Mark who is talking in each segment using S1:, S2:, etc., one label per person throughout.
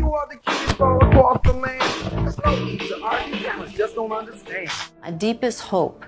S1: You are the cutest all across the land. Slow eater, argue challenge, just don't understand.
S2: My deepest hope.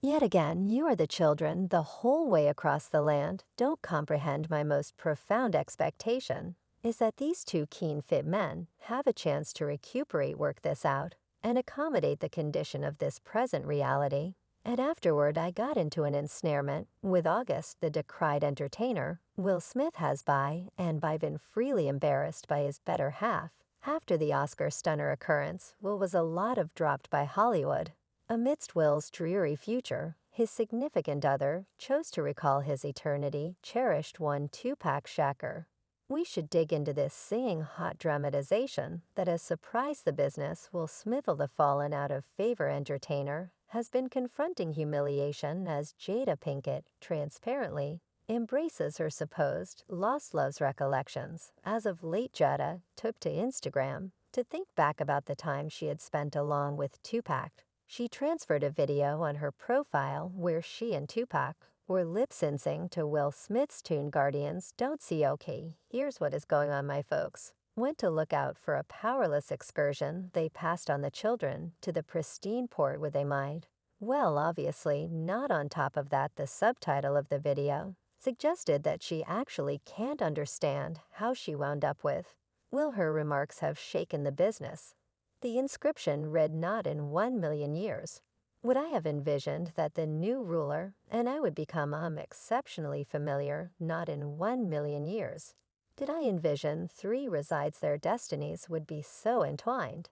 S3: Yet again, you are the children the whole way across the land don't comprehend my most profound expectation is that these two keen fit men have a chance to recuperate, work this out, and accommodate the condition of this present reality. And afterward I got into an ensnarement with August, the decried entertainer. Will Smith has by been freely embarrassed by his better half. After the Oscar stunner occurrence, Will was a lot of dropped by Hollywood. Amidst Will's dreary future, his significant other chose to recall his eternity cherished one Tupac Shakur. We should dig into this singing hot dramatization that has surprised the business. Will Smith, the fallen out of favor entertainer, has been confronting humiliation as Jada Pinkett transparently embraces her supposed lost love's recollections. As of late, Jada took to Instagram to think back about the time she had spent along with Tupac. She transferred a video on her profile where she and Tupac were lip-syncing to Will Smith's tune Guardians Don't See Okay. Here's what is going on, my folks. Went to look out for a powerless excursion they passed on the children to the pristine port where they might. Well, obviously, not on top of that, the subtitle of the video suggested that she actually can't understand how she wound up with Will. Her remarks have shaken the business. The inscription read, "Not in 1,000,000 years. Would I have envisioned that the new ruler and I would become exceptionally familiar, not in 1,000,000 years? Did I envision three resides their destinies would be so entwined?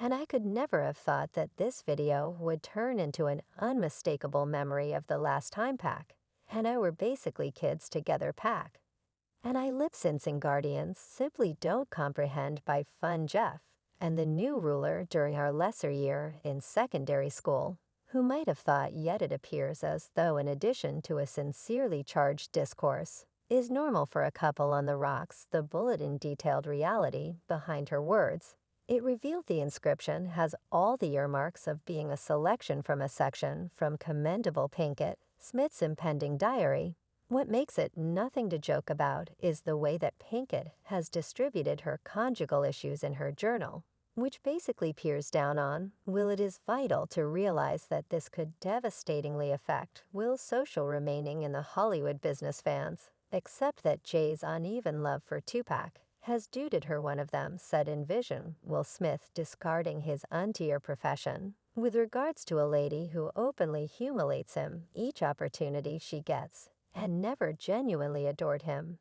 S3: And I could never have thought that this video would turn into an unmistakable memory of the last time Pac and I were basically kids together pack. And I lip-syncing Guardians simply don't comprehend by Fun Jeff and the new ruler during our lesser year in secondary school, who might have thought, yet it appears as though in addition to a sincerely charged discourse, is normal for a couple on the rocks. The bulletin detailed reality behind her words. It revealed the inscription has all the earmarks of being a selection from a section from commendable Pinkett Smith's impending diary. What makes it nothing to joke about is the way that Pinkett has distributed her conjugal issues in her journal, which basically peers down on Will. It is vital to realize that this could devastatingly affect Will's social remaining in the Hollywood business fans, except that Jay's uneven love for Tupac has duded her. One of them said envision Will Smith discarding his untier profession with regards to a lady who openly humiliates him each opportunity she gets and never genuinely adored him.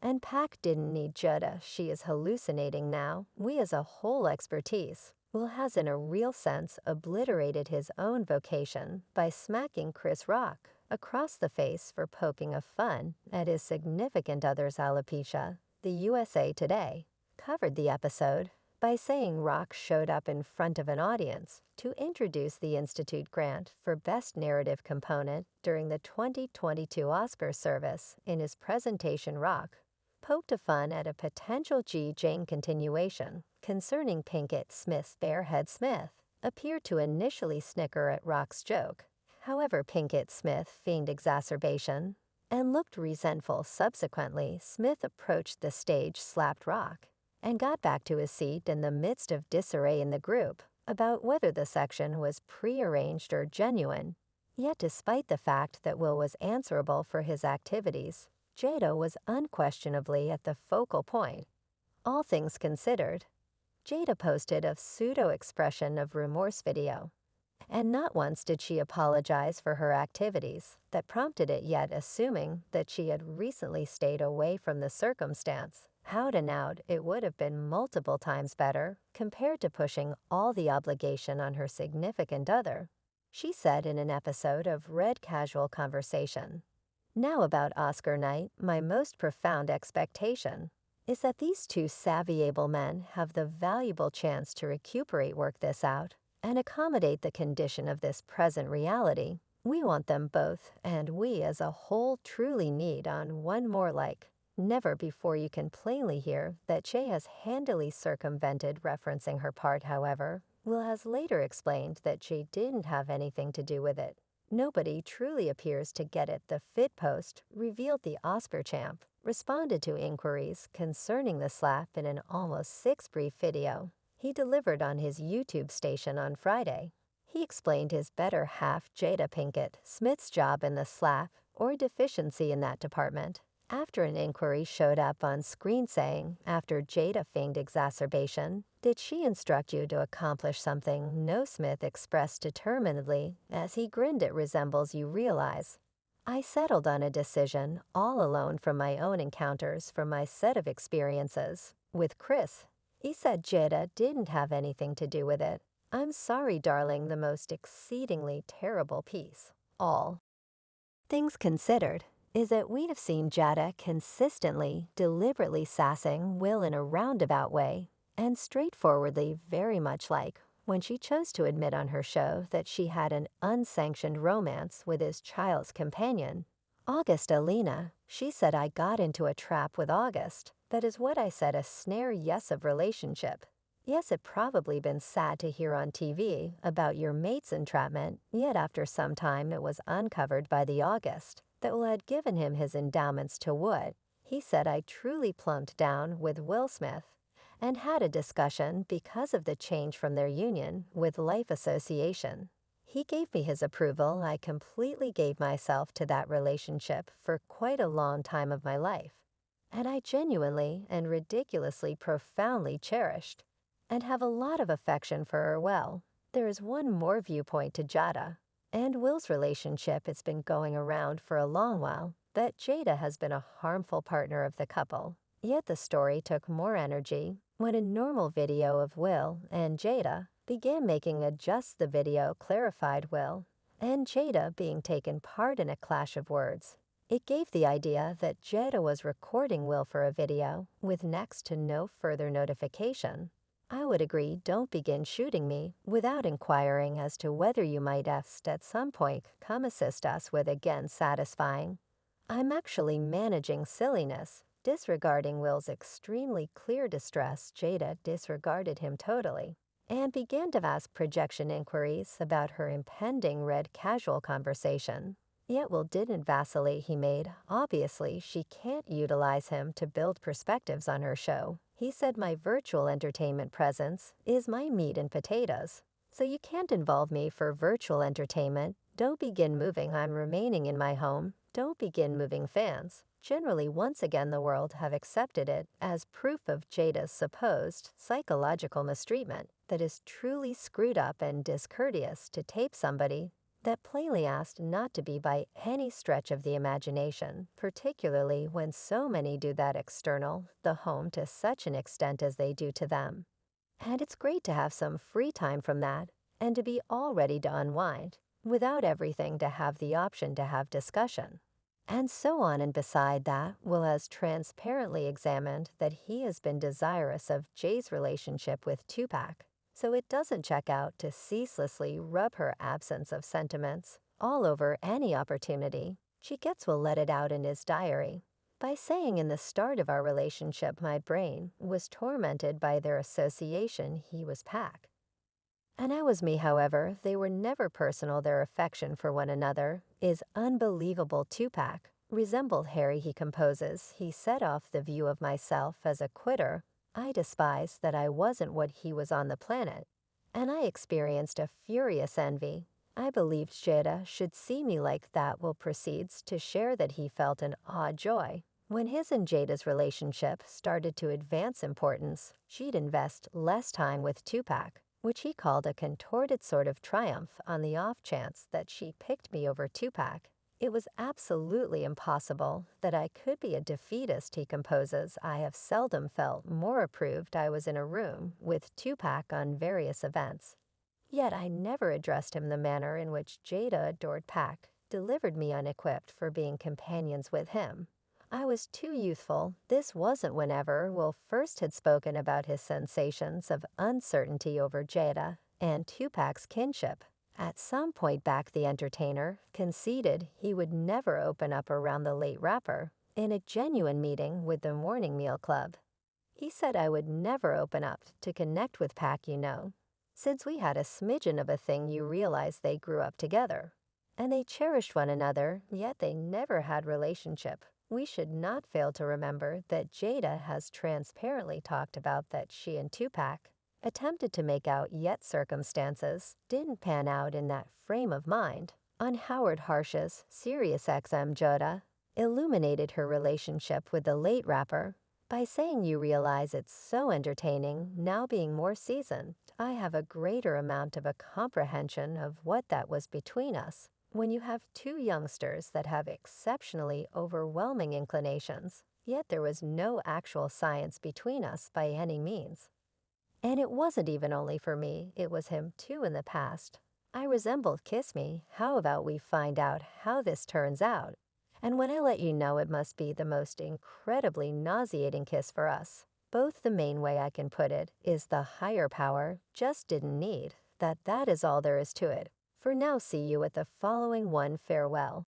S3: And Pac didn't need Jada. She is hallucinating now. We as a whole expertise Will has in a real sense obliterated his own vocation by smacking Chris Rock across the face for poking a fun at his significant other's alopecia. The USA Today covered the episode by saying Rock showed up in front of an audience to introduce the Institute grant for Best Narrative Component during the 2022 Oscar service. In his presentation, Rock poked a fun at a potential G. Jane continuation concerning Pinkett Smith's Barehead Smith, appeared to initially snicker at Rock's joke. However, Pinkett Smith feigned exacerbation and looked resentful. Subsequently, Smith approached the stage, slapped Rock, and got back to his seat in the midst of disarray in the group about whether the section was prearranged or genuine. Yet despite the fact that Will was answerable for his activities, Jada was unquestionably at the focal point. All things considered, Jada posted a pseudo-expression of remorse video, and not once did she apologize for her activities that prompted it, yet assuming that she had recently stayed away from the circumstance. Out and out, it would have been multiple times better compared to pushing all the obligation on her significant other, she said in an episode of Red Casual Conversation. Now about Oscar night, my most profound expectation is that these two savvy able men have the valuable chance to recuperate, work this out, and accommodate the condition of this present reality. We want them both, and we as a whole truly need on one more like never before. You can plainly hear that Che has handily circumvented referencing her part. However, Will has later explained that she didn't have anything to do with it. Nobody truly appears to get it. The Fit post revealed the Oscar champ responded to inquiries concerning the slap in an almost 6 brief video he delivered on his YouTube station on Friday. He explained his better half, Jada Pinkett Smith's job in the slap or deficiency in that department after an inquiry showed up on screen saying, after Jada feigned exacerbation, "Did she instruct you to accomplish something?" No, Smith expressed determinedly as he grinned. "It resembles, you realize. I settled on a decision all alone from my own encounters, from my set of experiences with Chris." He said Jada didn't have anything to do with it. "I'm sorry, darling, the most exceedingly terrible piece. All things considered is that we have seen Jada consistently, deliberately sassing Will in a roundabout way, and straightforwardly, very much like when she chose to admit on her show that she had an unsanctioned romance with his child's companion, August Alina. She said, "I got into a trap with August. That is what I said, a snare, yes, of relationship. Yes, it probably been sad to hear on TV about your mate's entrapment, yet after some time it was uncovered by the August that Will had given him his endowments to Wood." He said, "I truly plumped down with Will Smith and had a discussion because of the change from their union with Life Association. He gave me his approval. I completely gave myself to that relationship for quite a long time of my life, and I genuinely and ridiculously profoundly cherished and have a lot of affection for her." Well, there is one more viewpoint to Jada and Will's relationship. It's been going around for a long while that Jada has been a harmful partner of the couple. Yet the story took more energy when a normal video of Will and Jada began making a just the video clarified Will and Jada being taken part in a clash of words. It gave the idea that Jada was recording Will for a video with next to no further notification. "I would agree, don't begin shooting me without inquiring as to whether you might at some point come assist us with again satisfying. I'm actually managing silliness." Disregarding Will's extremely clear distress, Jada disregarded him totally and began to ask projection inquiries about her impending red casual conversation. Yet Will didn't vacillate. He made obviously she can't utilize him to build perspectives on her show. He said, "My virtual entertainment presence is my meat and potatoes, so you can't involve me for virtual entertainment. Don't begin moving. I'm remaining in my home. Don't begin moving fans." Generally, once again, the world have accepted it as proof of Jada's supposed psychological mistreatment that is truly screwed up and discourteous to tape somebody that plainly asked not to be by any stretch of the imagination, particularly when so many do that external, the home, to such an extent as they do to them. And it's great to have some free time from that and to be all ready to unwind without everything to have the option to have discussion. And so on. And beside that, Will has transparently examined that he has been desirous of Jay's relationship with Tupac, so it doesn't check out to ceaselessly rub her absence of sentiments all over any opportunity she gets. Will let it out in his diary by saying, "In the start of our relationship, my brain was tormented by their association. He was Pac, and I was me. However, they were never personal. Their affection for one another is unbelievable. Tupac resembled Harry. He composes. He set off the view of myself as a quitter. I despised that I wasn't what he was on the planet, and I experienced a furious envy. I believed Jada should see me like that." Will proceeds to share that he felt an odd joy when his and Jada's relationship started to advance importance. She'd invest less time with Tupac, which he called a contorted sort of triumph on the off chance that she picked me over Tupac. "It was absolutely impossible that I could be a defeatist," he composes. "I have seldom felt more approved. I was in a room with Tupac on various events, yet I never addressed him the manner in which Jada adored Pac, delivered me unequipped for being companions with him. I was too youthful." This wasn't whenever Will first had spoken about his sensations of uncertainty over Jada and Tupac's kinship. At some point back, the entertainer conceded he would never open up around the late rapper in a genuine meeting with the Morning Meal Club. He said, "I would never open up to connect with Pac, you know. Since we had a smidgen of a thing, you realize they grew up together, and they cherished one another, yet they never had relationship We should not fail to remember that Jada has transparently talked about that she and Tupac attempted to make out, yet circumstances didn't pan out in that frame of mind. On Howard Harsh's SiriusXM, Jada illuminated her relationship with the late rapper by saying, "You realize it's so entertaining now being more seasoned. I have a greater amount of a comprehension of what that was between us." When you have two youngsters that have exceptionally overwhelming inclinations, yet there was no actual science between us by any means. And it wasn't even only for me, it was him too in the past. I resembled Kiss Me. How about we find out how this turns out? And when I let you know, it must be the most incredibly nauseating kiss for us. Both the main way I can put it is the higher power just didn't need. That is all there is to it. For now, see you at the following one. Farewell.